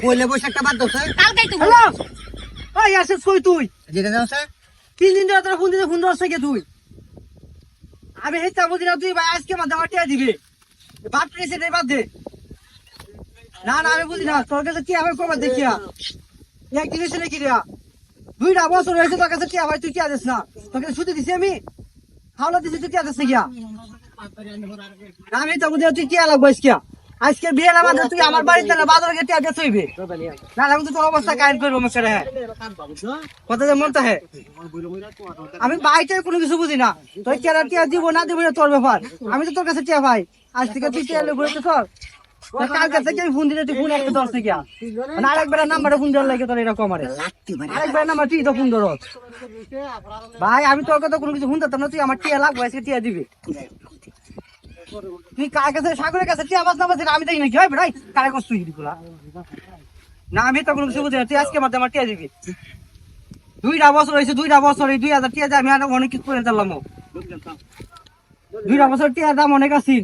পয়লা বৈশাখটা বাদ দাও স্যার। কালকেই তো হ্যালো ওই আসিস কই তুই যেটা দাও স্যার। 3 দিন ধরে তোরা ফোন ধরছে কে তুই আমি হেঁচা বুঝি না তুই ভাই আজকে আমার দাওয়া টিয়া দিবে বাদ পেয়েছে রে বাদ দে না না আমি বুঝি না তোর কাছে টিয়া ভাই কবার দেখিয়া একদিন এসে নাকি রে 2টা বছর হয়েছে তোর কাছে টিয়া ভাই তুই টিয়া দিস না তোর কাছে ছুটি দিছি আমি হাওলা দিছি তুই টিয়া দিস গিয়া আমি তো বুঝি না তুই টিয়া লাগবো আজকে বিয়ে না বাদে তুই আমার বাড়িতে না বাজারে গিয়ে টিয়া দিয়ে হইবে না আমি তো তোর অবস্থা কায়েম করবো আমার ছেড়ে হ্যাঁ কথা যে মনটা হ্যাঁ আমি বাড়িতে কোনো কিছু বুঝি না তুই টিয়া টিয়া দিব না দিব না তোর ব্যাপার আমি তো তোর কাছে টিয়া ভাই আজ থেকে তুই টিয়া ঘুরে তো সর কাল কাছে কি ফোন দিলে তুই ফোন একটা দশ থেকে মানে আরেকবার নাম্বারে ফোন দেওয়ার লাগে তোর এরকম আরেকবার নাম্বার তুই তো ফোন ধর ভাই আমি তোর কথা কোনো কিছু শুনতাম না তুই আমার টিয়া লাগবে আজকে টিয়া দিবি তুই কার কাছে সাগরের কাছে টিয়া বাস না বাস আমি দেখি না কি হয় ভাই কারে কষ্ট তুই দিগুলা না আমি তো কোনো কিছু বুঝি না তুই আজকে মাঝে আমার টিয়া দিবি 2টা বছর হয়েছে 2টা বছর এই 2000 টিয়া আমি আর অনেক কিছু করে দিলাম 2টা বছর টিয়ার দাম অনেক আছে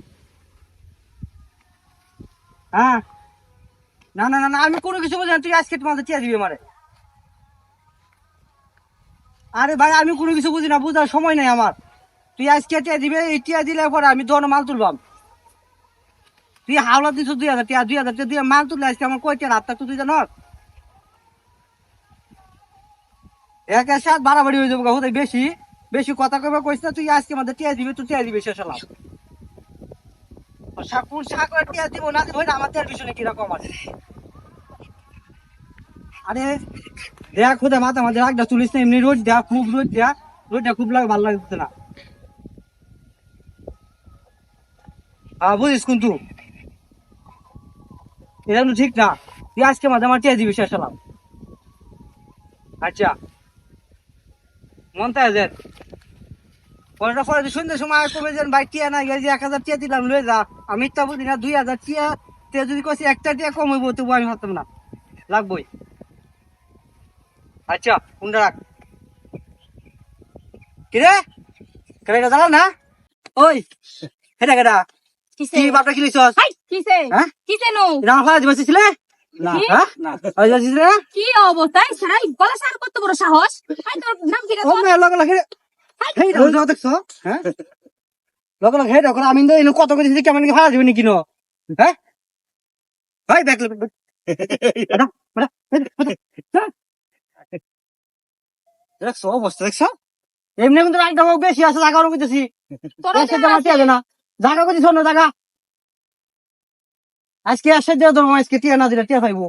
হ্যাঁ না না না আমি কোনো কিছু বুঝি না তুই আজকে তোমাদের টিয়া দিবি আমারে আরে ভাই আমি কোনো কিছু বুঝি না বুঝার সময় নাই আমার তুই আজকে টিয়া দিবে এই টিয়া দিলে পরে আমি দোনো মাল তুলবাম তুই হাওলা দিছ 2000 টিয়া 2000 টিয়া দিয়ে মাল তুললে আজকে আমার কয় টিয়া হাত তুই জানো এক সাথ বাড়াবাড়ি হয়ে যাবো কোথায় বেশি বেশি কথা কবে কইস না তুই আজকে আমাদের টিয়া দিবি তুই টিয়া দিবি শেষ হলাম সাকুর সাকুর টিয়া দিব না দিব আমার টিয়ার পিছনে কিরকম আছে আরে দেখ খোদা মাথা মাঝে রাখটা তুলিস না এমনি রোজ দেখ খুব রোজ দেখ রোজটা খুব লাগে ভালো লাগছে না হ্যাঁ বুঝিস কিন্তু এটা কিন্তু ঠিক না তুই আজকে মাঝে আমার টিয়া দিবি শেষ হলাম আচ্ছা মনটা আছে পরেরটা পরে সন্ধ্যের সময় কবে যেন ভাই টিয়া না গেছে 1000 টিয়া দিলাম লয়ে যা আমি তা বুঝি না 2000 টিয়া তে যদি কইছি একটা টিয়া কম হইব তবু আমি ভাবতাম না লাগবই আচ্ছা ফোনটা রাখ কিরে কেডা জানো না ওই হেডা কেডা কিসে কি বাপটা কিলিছস হাই কিসে হ্যাঁ কিসে নো রাম ফাজ বসেছিলে না কি? হ্যাঁ না ওই বসেছিলে কি অবস্থা ছাই গলা সার কত বড় সাহস হাই তোর নাম কি রে ও মে লগা লাগে হেই দাও দেখছো হ্যাঁ লগা লাগে হেডা করে আমি তো এনে কত করে দিছি কেমন কি ফাজ দিবি কিনো হ্যাঁ ভাই দেখলে এটা দেখছো অবস্থা দেখছো এমনি কিন্তু রাগটা বেশি আছে জায়গা কইতেছি তোর এসে জামাতে হবে না জায়গা কইছিস না জায়গা আজকে এসে দিয়ে দেবো আজকে টিয়া না দিলে টিয়া পাইবো